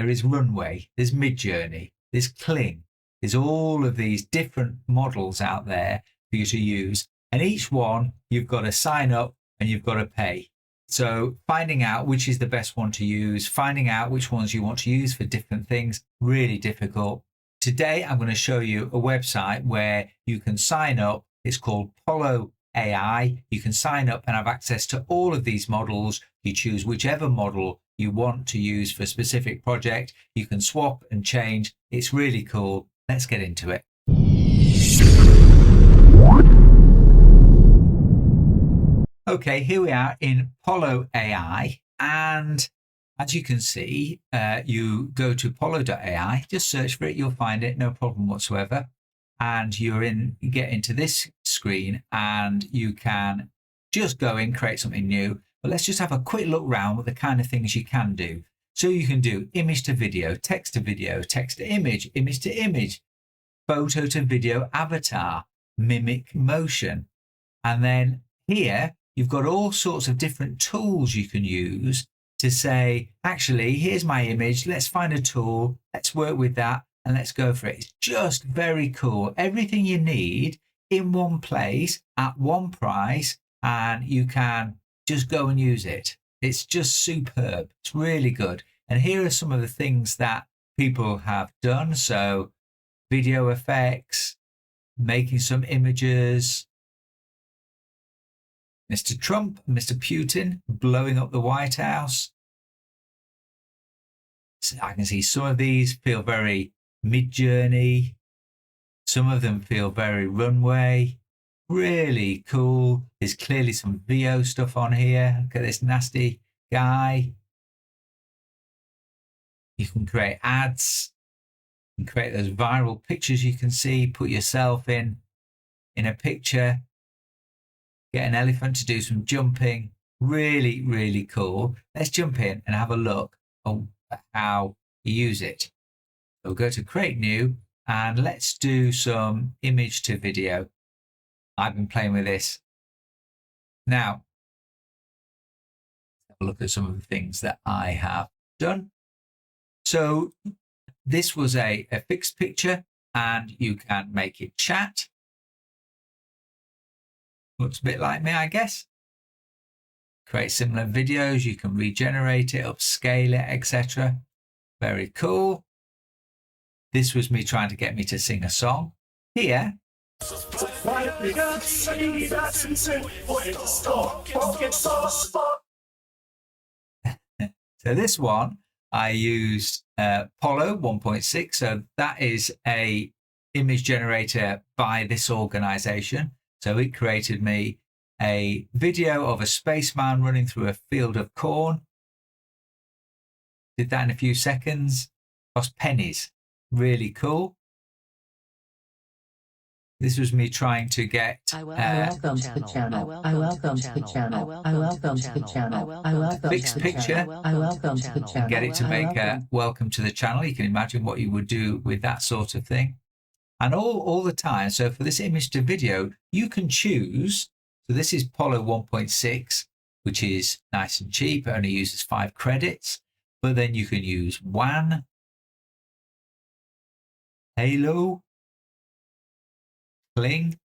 there is Runway, there's Midjourney, there's Kling. There's all of these different models out there for you to use. And each one, you've got to sign up and you've got to pay. So finding out which is the best one to use, finding out which ones you want to use for different things, really difficult. Today, I'm going to show you a website where you can sign up. It's called Polo AI. You can sign up and have access to all of these models. You choose whichever model you want to use for a specific project. You can swap and change. It's really cool. Let's get into it. Okay, here we are in Polo AI, and as you can see, you go to Polo.ai, just search for it, you'll find it, no problem whatsoever. And you get into this screen and you can just go in, create something new. But let's just have a quick look around with the kind of things you can do. So you can do image to video, text to video, text to image, image to image, photo to video avatar, mimic motion. And then here, you've got all sorts of different tools you can use to say, actually, here's my image. Let's find a tool. Let's work with that and let's go for it. It's just very cool. Everything you need in one place at one price, and you can just go and use it. It's just superb. It's really good. And here are some of the things that people have done. So video effects, making some images, Mr. Trump, Mr. Putin blowing up the White House. So I can see some of these feel very Midjourney. Some of them feel very Runway. Really cool. There's clearly some Veo stuff on here. Look at this nasty guy. You can create ads. You can create those viral pictures you can see. Put yourself in a picture. Get an elephant to do some jumping. Really, really cool. Let's jump in and have a look on how you use it. So we'll go to create new and let's do some image to video. I've been playing with this. Now, have a look at some of the things that I have done. So this was a fixed picture and you can make it chat. Looks a bit like me, I guess. Create similar videos. You can regenerate it, upscale it, etc. Very cool. This was me trying to get me to sing a song. Here. So this one, I used Polo 1.6. So that is a image generator by this organization. So it created me a video of a spaceman running through a field of corn. Did that in a few seconds. Cost pennies. Really cool. This was me trying to get. Welcome to the channel. I welcome to the channel. I welcome to the channel. I welcome fixed picture. I welcome to the channel. And get it to make a welcome to the channel. You can imagine what you would do with that sort of thing. And all the time. So for this image to video, you can choose. So this is Polo 1.6, which is nice and cheap. It only uses 5 credits. But then you can use WAN, Halo, Kling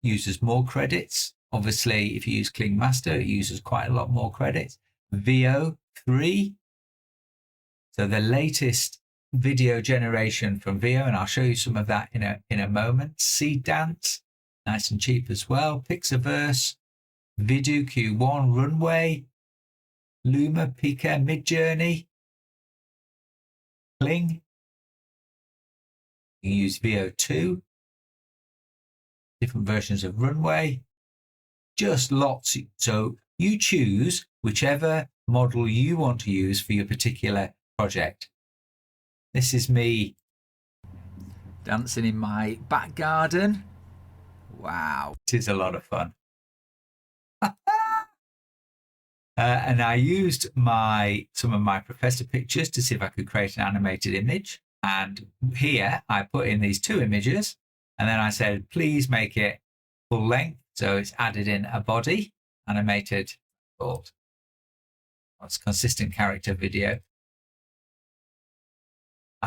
uses more credits. Obviously, if you use Kling Master, it uses quite a lot more credits. Veo 3. So the latest video generation from Veo, and I'll show you some of that in a moment. Seed Dance, nice and cheap as well. Pixar-verse, Vidu Q1, Runway, Luma, Pika, Midjourney, Kling. You can use Veo 2. Different versions of Runway, just lots. So you choose whichever model you want to use for your particular project. This is me dancing in my back garden. Wow, it is a lot of fun. And I used some of my professor pictures to see if I could create an animated image. And here I put in these 2 images. And then I said, please make it full length. So it's added in a body, animated, called. It's consistent character video.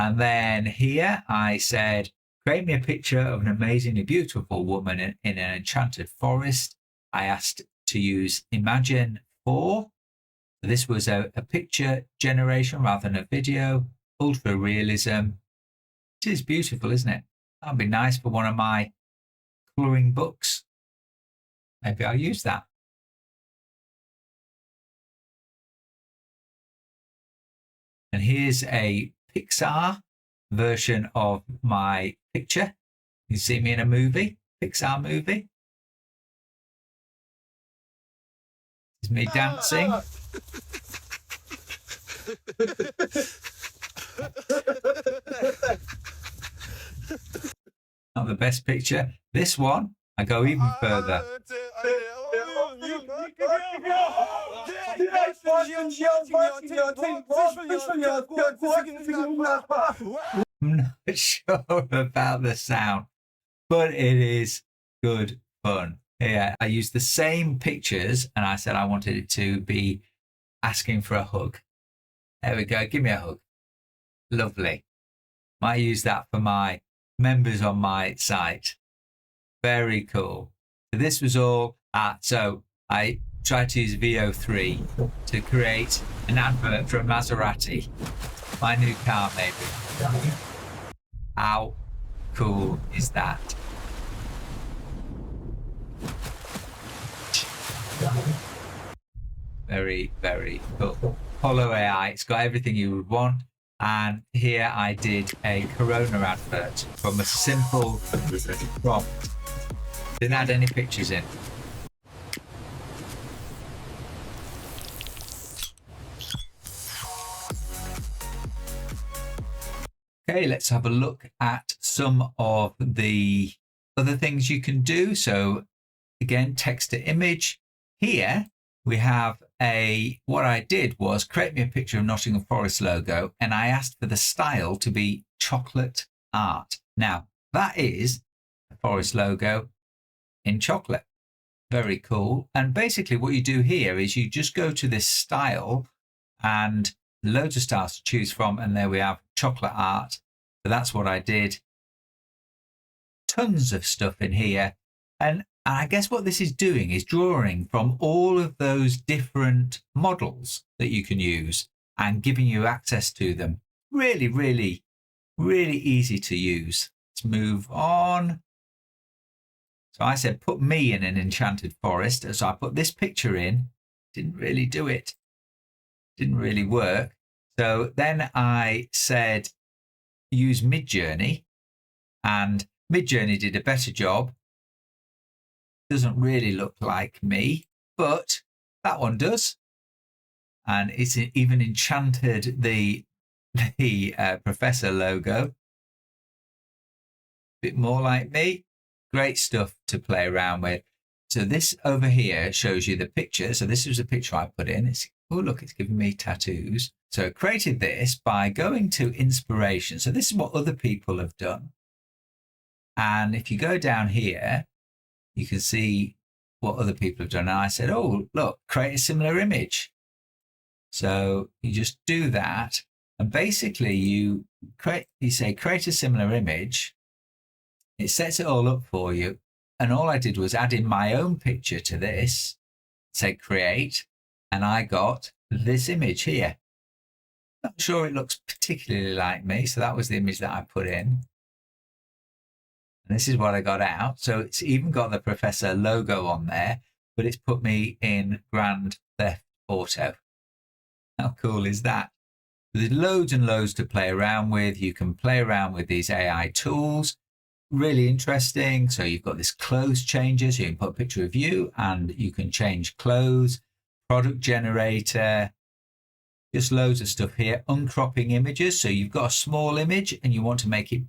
And then here I said, create me a picture of an amazingly beautiful woman in an enchanted forest. I asked to use Imagine 4. This was a picture generation rather than a video, ultra realism. It is beautiful, isn't it? That'd be nice for one of my colouring books. Maybe I'll use that. And here's a Pixar version of my picture. You see me in a movie, Pixar movie. It's me dancing. Not the best picture. This one, I go even further. I'm not sure about the sound, but it is good fun. Yeah, I used the same pictures and I said I wanted it to be asking for a hug. There we go. Give me a hug. Lovely. Might use that for my members on my site. Very cool. So this was all. So I tried to use Veo-3 to create an advert for a Maserati, my new car, maybe. How cool is that? Very, very cool. Polo AI, it's got everything you would want. And here I did a Corona advert from a simple prompt. Didn't add any pictures in. Okay, let's have a look at some of the other things you can do. So again, text to image. Here we have what I did was create me a picture of Nottingham Forest logo, and I asked for the style to be chocolate art. Now that is a Forest logo in chocolate. Very cool. And basically what you do here is you just go to this style and loads of styles to choose from. And there we have chocolate art. So that's what I did. Tons of stuff in here. And I guess what this is doing is drawing from all of those different models that you can use and giving you access to them. Really, really, really easy to use. Let's move on. So I said, put me in an enchanted forest. So I put this picture in. Didn't really do it. Didn't really work. So then I said, use Midjourney. And Midjourney did a better job. Doesn't really look like me, but that one does. And it's even enchanted the professor logo. Bit more like me. Great stuff to play around with. So this over here shows you the picture. So this was a picture I put in. Oh, look, it's giving me tattoos. So I created this by going to inspiration. So this is what other people have done. And if you go down here, you can see what other people have done. And I said, oh, look, create a similar image. So you just do that. And basically you say, create a similar image. It sets it all up for you. And all I did was add in my own picture to this, say create, and I got this image here. Not sure it looks particularly like me. So that was the image that I put in. And this is what I got out. So it's even got the Professor logo on there, but it's put me in Grand Theft Auto. How cool is that? There's loads and loads to play around with. You can play around with these AI tools. Really interesting. So you've got this clothes changer. So you can put a picture of you and you can change clothes, product generator, just loads of stuff here. Uncropping images. So you've got a small image and you want to make it,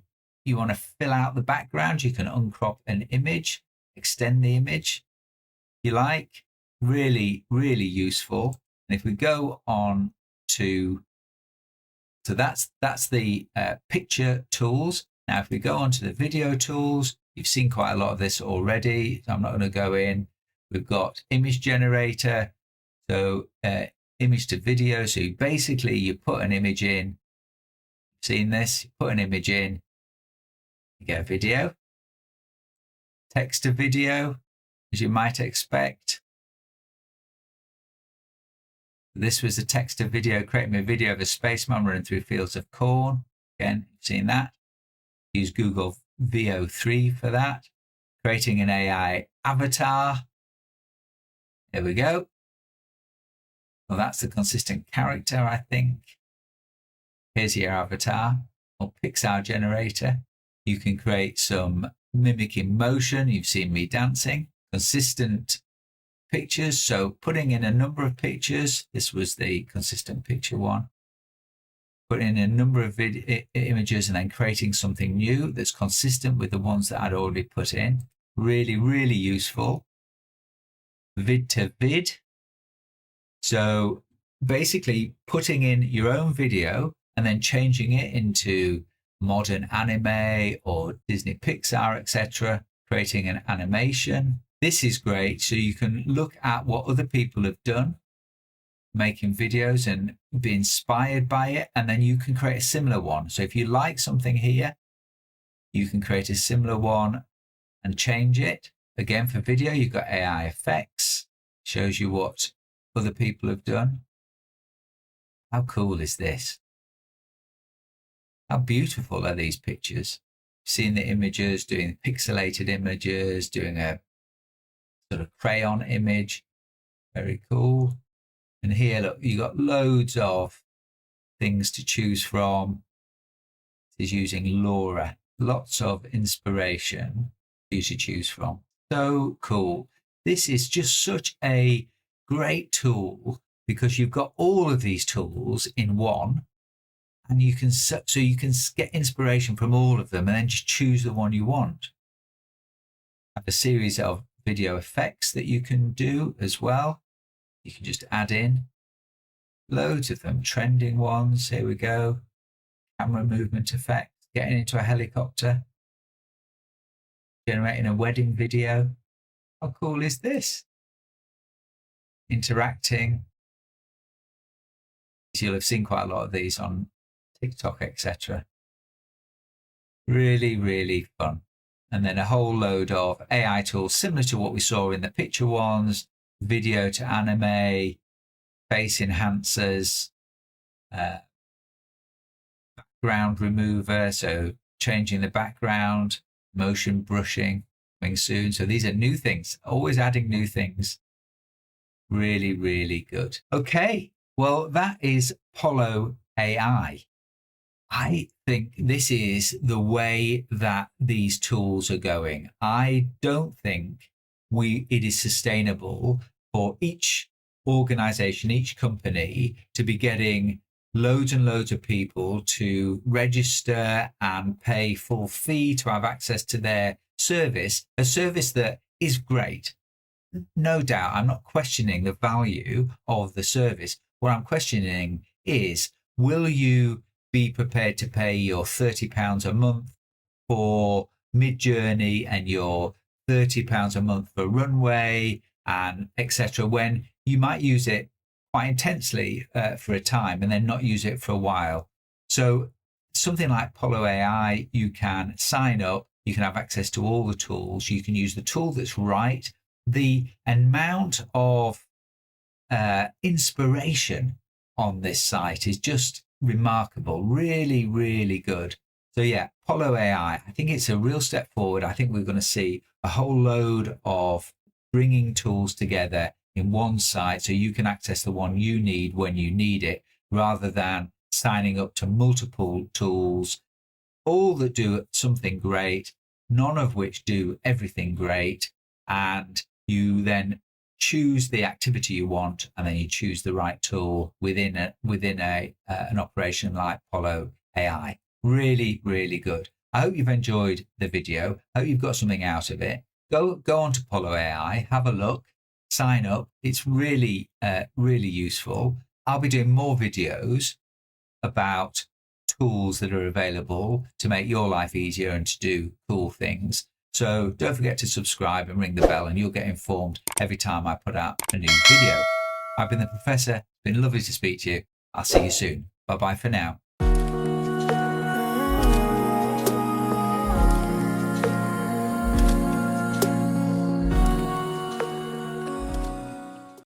you want to fill out the background. You can uncrop an image, extend the image if you like. Really, really useful. And if we go on to, so that's the picture tools. Now, if we go on to the video tools, you've seen quite a lot of this already. So I'm not going to go in. We've got image generator. So image to video. So basically you put an image in, Seen this? You put an image in, you get a video, text to video, as you might expect. This was a text to video, creating a video of a spaceman running through fields of corn. Again, you've seen that. Use Google Veo-3 for that. Creating an AI avatar. There we go. Well, that's the consistent character, I think. Here's your avatar or Pixar generator. You can create some mimicking motion. You've seen me dancing. Consistent pictures. So putting in a number of pictures. This was the consistent picture one. Putting in a number of images and then creating something new that's consistent with the ones that I'd already put in. Really, really useful. Vid to vid. So basically putting in your own video and then changing it into modern anime or Disney Pixar, etc., creating an animation. This is great. So you can look at what other people have done, making videos and be inspired by it. And then you can create a similar one. So if you like something here, you can create a similar one and change it. Again, for video, you've got AI effects, shows you what other people have done. How cool is this? How beautiful are these pictures? Seeing the images, doing pixelated images, doing a sort of crayon image. Very cool. And here, look, you've got loads of things to choose from. This is using LoRA. Lots of inspiration for you to choose from. So cool. This is just such a great tool because you've got all of these tools in one, and you can get inspiration from all of them and then just choose the one you want. Have a series of video effects that you can do as well. You can just add in loads of them, trending ones. Here we go. Camera movement effect, getting into a helicopter, generating a wedding video. How cool is this? Interacting. You'll have seen quite a lot of these on TikTok, etc. Really, really fun. And then a whole load of AI tools similar to what we saw in the picture ones, video to anime, face enhancers, background remover, so changing the background, motion brushing, coming soon. So these are new things, always adding new things. Really, really good. Okay, well, that is Polo AI. I think this is the way that these tools are going. I don't think it is sustainable for each organization, each company to be getting loads and loads of people to register and pay full fee to have access to their service, a service that is great. No doubt, I'm not questioning the value of the service. What I'm questioning is, will you be prepared to pay your £30 a month for Midjourney and your £30 a month for Runway and etc., when you might use it quite intensely for a time and then not use it for a while? So something like Polo AI, you can sign up, you can have access to all the tools, you can use the tool that's right. The amount of inspiration on this site is just remarkable. Really, really good. So yeah, Polo AI, I think it's a real step forward. I think we're going to see a whole load of bringing tools together in one site so you can access the one you need when you need it, rather than signing up to multiple tools, all that do something great, none of which do everything great. And you then choose the activity you want, and then you choose the right tool within an operation like Polo AI. Really, really good. I hope you've enjoyed the video. I hope you've got something out of it. Go on to Polo AI, have a look, sign up. It's really, really useful. I'll be doing more videos about tools that are available to make your life easier and to do cool things. So don't forget to subscribe and ring the bell, and you'll get informed every time I put out a new video. I've been the Professor. It's been lovely to speak to you. I'll see you soon. Bye-bye for now.